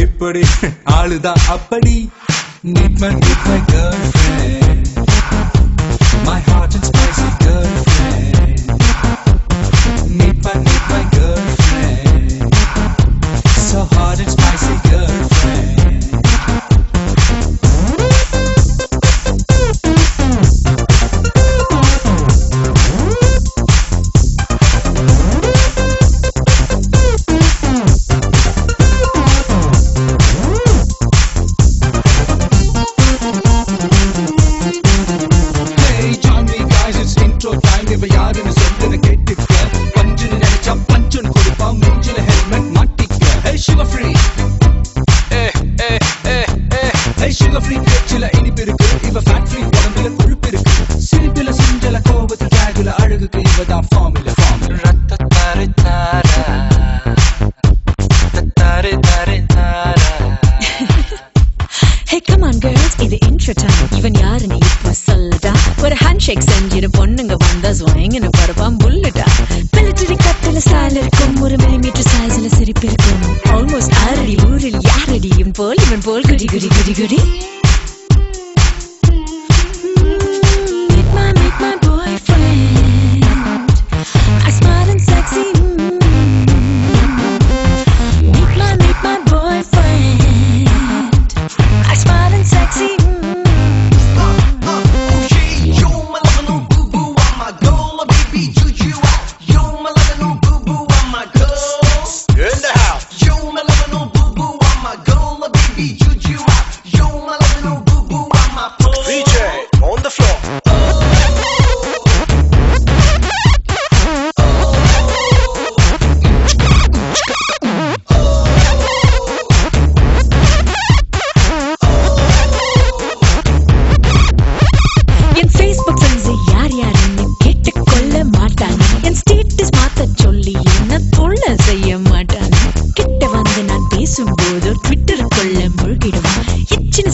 இப்படி ஆளுதான் அப்படி meet my girlfriend, my hot and spicy girlfriend. Meet my girlfriend, so hot and spicy girlfriend. Hey, come on girls, இது intro time. இவன் யாருன்னு இப்ப சொல்லுடா. ஒரு handshake செஞ்சிரு பொண்ணுங்க வந்தா ஸ்வாயிங்னு பரவாம் புல்லுடா. மிலிட்டரி கட்டில ஸ்டைல் இருக்கும், ஒரு மில்லிமீட்டர் சைஸ்ல சிரிப்பு இருக்கும். ஆல்மோஸ்ட் ஆறடி ஊரில் யாரடியும் போல் இவன் போல் குடி குடி குடி குடி. Meet my boyfriend. I smile and sexy. Meet my boyfriend. I smile and sexy. You're my lover, no boo boo, I'm my girl, baby, juju out. You're my lover, no boo boo, I'm my girl. In the house. You're my lover, no boo boo, I'm my girl, baby, juju out. You're my lover, no boo boo, I'm my girl. DJ on the floor. செய்ய மாட்டான் கிட்ட வந்து நான் பேசும்போது ட்விட்டருக்குள்ள முழுகிடுவான். எச்சின